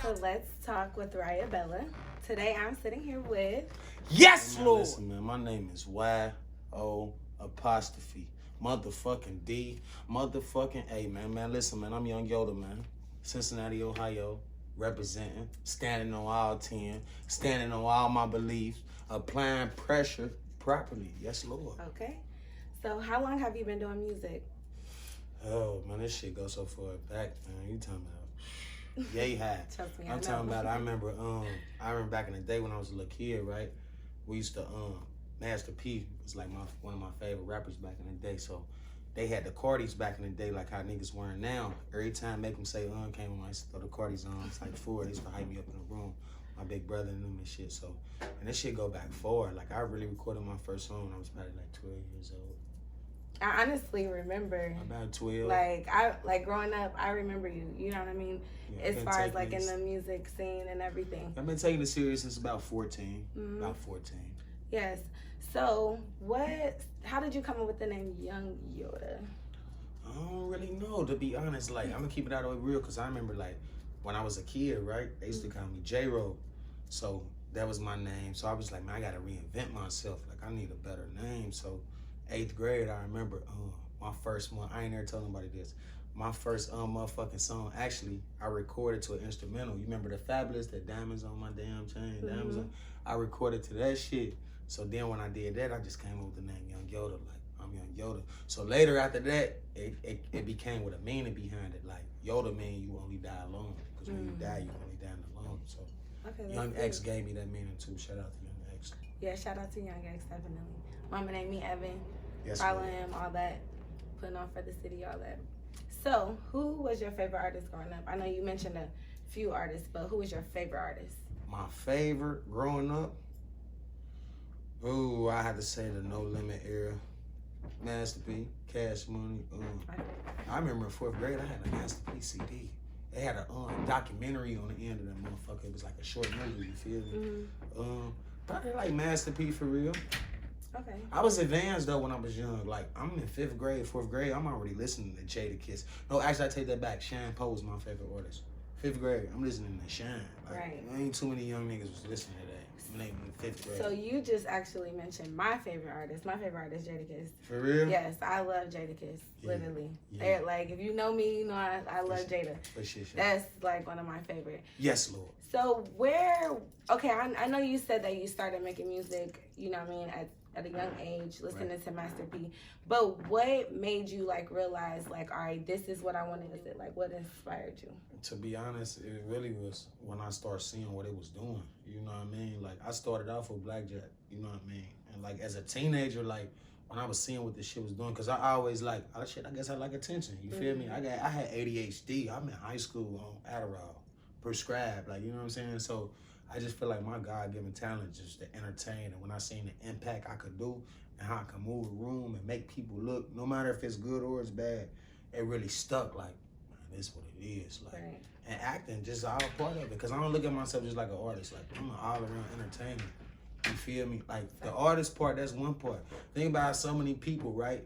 to Let's Talk with Riah Bella. Today I'm sitting here with... Yes, man, Lord. listen, man, my name is Y-O apostrophe motherfucking D motherfucking A, man. Listen, man, I'm Young Yoda, man. Cincinnati, Ohio, representing, standing on all 10, standing on all my beliefs, applying pressure properly. Yes, Lord. Okay. So how long have you been doing music? Oh, man, this shit goes so far back, man. You talking about yay high. Trust me, I'm talking about, I remember back in the day when I was a little kid, right? We used to, Master P was like one of my favorite rappers back in the day. So they had the Cardis back in the day, like how niggas wearing now. Every time Make Them Say came on, I used to throw the Cardis on. It's like four. They used to hype me up in the room. My big brother and them and shit. So, and this shit go back forward. Like I really recorded my first song when I was probably like 12 years old. I honestly remember. About 12. Like growing up, I remember you. You know what I mean? Yeah, as far as like in the music scene and everything. I've been taking it serious since about 14. Mm-hmm. About 14. Yes. So how did you come up with the name Young Yoda? I don't really know, to be honest. Like, I'm gonna keep it out of the way real, because I remember, like, when I was a kid, right, they used to call me J-Ro. So that was my name. So I was like, man, I gotta reinvent myself. Like, I need a better name. So 8th grade, I remember my first one. I ain't never told nobody this. My first motherfucking song, actually, I recorded to an instrumental. You remember the Fabulous, that Diamonds on My Damn Chain, Diamonds on? I recorded to that shit. So then when I did that, I just came up with the name Young Yoda. Like, I'm Young Yoda. So later after that, it became with a meaning behind it. Like, Yoda mean you only die alone. Because when you die, you only die alone. So Young X gave me that meaning too. Shout out to Young X. Yeah, shout out to Young X, definitely. Mama named me Evan. Yes, follow him, all that. Putting on for the city, all that. So, who was your favorite artist growing up? I know you mentioned a few artists, but who was your favorite artist? My favorite growing up? Ooh, I had to say the No Limit era. Master P, Cash Money. I remember in 4th grade, I had a Master P CD. They had a documentary on the end of that motherfucker. It was like a short movie, you feel me? Mm-hmm. Probably like Master P for real. Okay. I was advanced though when I was young. Like, I'm in 5th grade, 4th grade. I'm already listening to Jadakiss. No, actually, I take that back. Sean Poe is my favorite artist. 5th grade, I'm listening to Sean. Like, right. Ain't too many young niggas was listening to that when they in 5th grade. So you just actually mentioned my favorite artist. My favorite artist, Jadakiss. For real? Yes, I love Jadakiss. Yeah. Literally. Yeah. Like, if you know me, you know I love Jada. For sure. That's like one of my favorite. Yes, Lord. So I know you said that you started making music, you know what I mean, at a young age, listening to Master P. But what made you like realize like, all right, this is what I wanted to do? Like, what inspired you? To be honest, it really was when I started seeing what it was doing. You know what I mean? Like, I started off with Blackjack, you know what I mean? And like as a teenager, like when I was seeing what this shit was doing, because I always like, oh shit, I guess I like attention. You feel me? I had ADHD. I'm in high school on Adderall, prescribed, like, you know what I'm saying? So I just feel like my God-given talent just to entertain. And when I seen the impact I could do and how I can move a room and make people look, no matter if it's good or it's bad, it really stuck. Like, man, this is what it is. Like, and acting just all part of it. Because I don't look at myself just like an artist. Like, I'm an all-around entertainer. You feel me? Like, the artist part, that's one part. Think about so many people, right?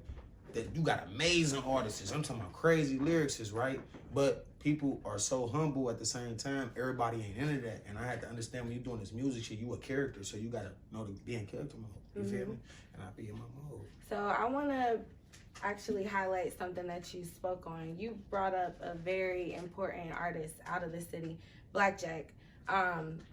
That you got amazing artists. I'm talking about crazy lyricists, right? But people are so humble at the same time. Everybody ain't into that. And I had to understand when you're doing this music shit, you a character. So you got to know to be in character mode. You feel me? And I be in my mode. So I want to actually highlight something that you spoke on. You brought up a very important artist out of the city, Blackjack.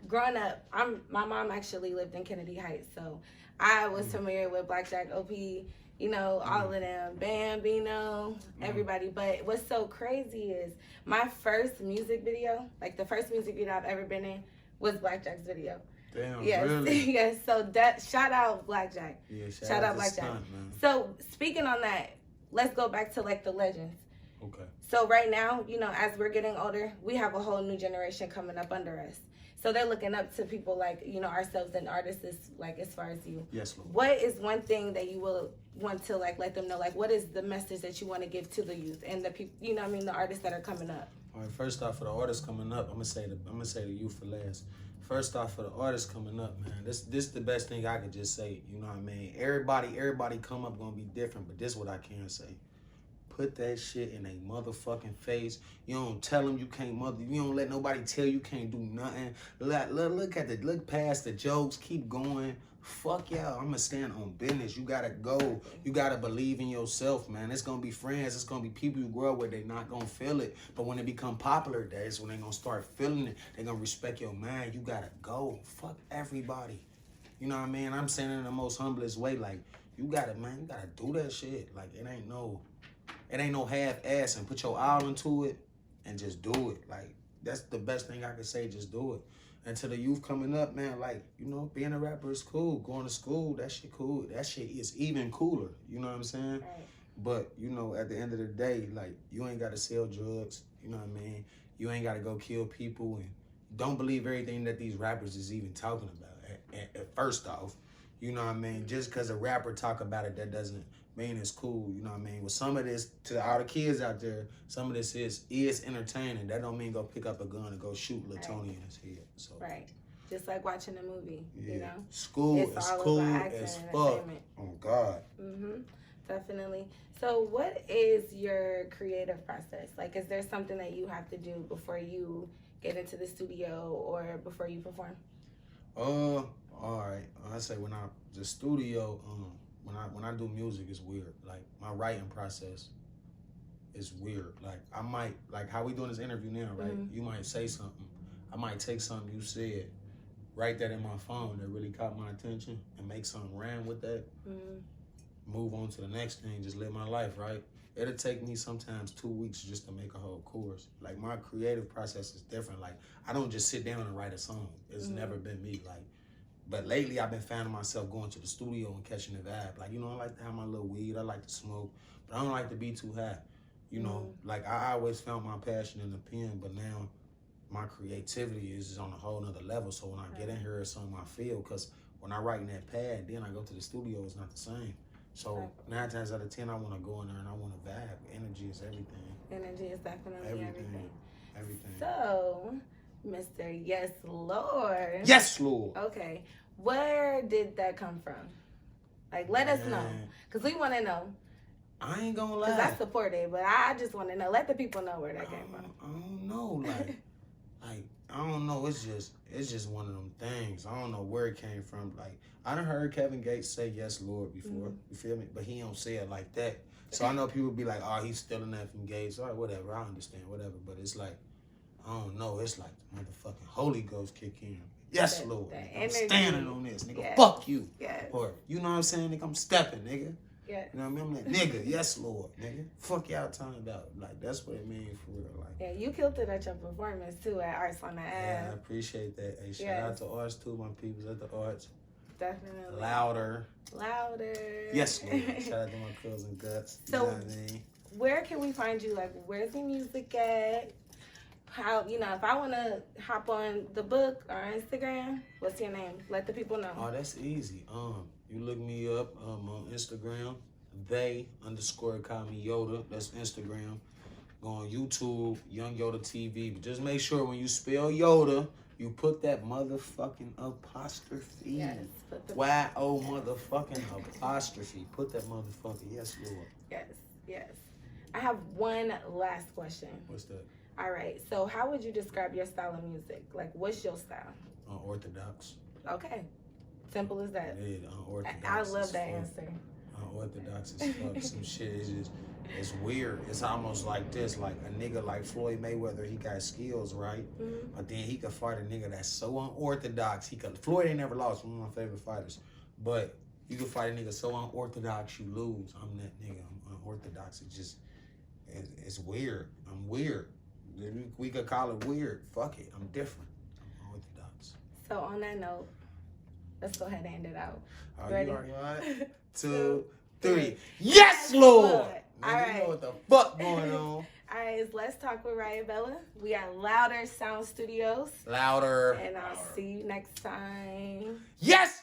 Growing up, my mom actually lived in Kennedy Heights. So I was familiar with Blackjack, OP, you know, all of them, Bambino, everybody. But what's so crazy is my first music video, like the first music video I've ever been in, was Blackjack's video. Damn, yes, really? Yes. So shout out Blackjack. Yeah, shout out Blackjack. Stunt, so speaking on that, let's go back to like the legends. Okay. So right now, you know, as we're getting older, we have a whole new generation coming up under us. So they're looking up to people like, you know, ourselves and artists, like as far as you. Yes, Lord. What is one thing that you will want to like let them know? Like, what is the message that you want to give to the youth and the people, you know what I mean, the artists that are coming up? All right, first off, for the artists coming up, I'm gonna say the youth for last. First off, for the artists coming up, man, this the best thing I could just say. You know what I mean? Everybody come up gonna be different, but this is what I can say. put that shit in a motherfucking face. You don't tell them you can't you don't let nobody tell you can't do nothing. Look past the jokes, keep going. Fuck y'all, I'm gonna stand on business. You gotta go. You gotta believe in yourself, man. It's gonna be friends. It's gonna be people you grow up with. They not gonna feel it. But when it become popular, that's when they gonna start feeling it. They gonna respect your mind. You gotta go. Fuck everybody. You know what I mean? I'm saying it in the most humblest way. Like, you gotta do that shit. Like, it ain't no half-ass, and put your all into it and just do it. Like, that's the best thing I can say. Just do it. And to the youth coming up, man, like, you know, being a rapper is cool. Going to school, that shit cool. That shit is even cooler. You know what I'm saying? Right. But, you know, at the end of the day, like, you ain't got to sell drugs. You know what I mean? You ain't got to go kill people. And don't believe everything that these rappers is even talking about. First off, you know what I mean? Just because a rapper talk about it, that doesn't mean it's cool. You know what I mean? With some of this, to all the kids out there, some of this is entertaining. That don't mean go pick up a gun and go shoot Lil Tony in his head. So right. Just like watching a movie, you know? School is cool as fuck. Oh, God. Mm-hmm. Definitely. So what is your creative process? Like, is there something that you have to do before you get into the studio or before you perform? All right. I say when I do music, it's weird. Like, my writing process is weird. Like, I might, like how we doing this interview now, right? Mm-hmm. You might say something. I might take something you said, write that in my phone that really caught my attention, and make something rhyme with that. Mm-hmm. Move on to the next thing, just live my life, right? It'll take me sometimes 2 weeks just to make a whole chorus. Like, my creative process is different. Like, I don't just sit down and write a song. It's never been me. Like, but lately I've been finding myself going to the studio and catching the vibe. Like, you know, I like to have my little weed. I like to smoke, but I don't like to be too high. You know, like, I always found my passion in the pen, but now my creativity is on a whole nother level. So when I get in here, it's something I feel. Because when I write in that pad, then I go to the studio, it's not the same. So 9 times out of 10, I want to go in there and I want to vibe. Energy is everything. Energy is definitely everything. Everything. So, Mr. Yes Lord. Yes Lord. Okay. Where did that come from? Like, let us know. Because we want to know. I ain't going to lie. Because I support it, but I just want to know. Let the people know where that came from. I don't know. Like, I don't know. It's just one of them things. I don't know where it came from. Like, I done heard Kevin Gates say yes, Lord, before. You feel me? But he don't say it like that. So I know people be like, oh, he's stealing that from Gates. All right, whatever. I understand, whatever. But it's like, I don't know. It's like the motherfucking Holy Ghost kick in. Yes, Lord. I'm standing on this, nigga. Yes. Fuck you. Yes. Or, you know what I'm saying, nigga? I'm stepping, nigga. Yeah. You know what I mean? I'm like, nigga, yes, Lord, nigga. Fuck y'all talking about. Like, that's what it means for real. Like, yeah, you killed it at your performance, too, at Arts on the Ave. Yeah, I appreciate that. Hey, shout out to Arts, too, my peoples at the Arts. Definitely. Louder. Yes, Lord. Shout out to my cousin Guts. So, you know what I mean? Where can we find you? Like, where's your music at? How, you know, if I want to hop on the book or Instagram, what's your name? Let the people know. Oh, that's easy. You look me up on Instagram. Call me Yoda. That's Instagram. Go on YouTube, Young Yoda TV. But just make sure when you spell Yoda, you put that motherfucking apostrophe. Yes. Y-O motherfucking apostrophe. Put that motherfucker. Yes, Lord. Yes. I have one last question. What's that? All right. So how would you describe your style of music? Like, what's your style? Unorthodox. Okay. Simple as that. Yeah, unorthodox. I love that answer. Unorthodox as fuck. Some shit is just, it's weird. It's almost like this, like a nigga like Floyd Mayweather, he got skills, right? But then he could fight a nigga that's so unorthodox. Floyd ain't never lost, one of my favorite fighters. But you can fight a nigga so unorthodox, you lose. I'm that nigga. I'm unorthodox. It's weird. I'm weird. We could call it weird. Fuck it. I'm different. I'm unorthodox. So on that note, let's go ahead and end it out. Ready? You already 2, 3. Yes, Lord! All right. You know what the fuck going on. All right, let's talk with Riah Bella. We are Louder Sound Studios. Louder. And I'll see you next time. Yes!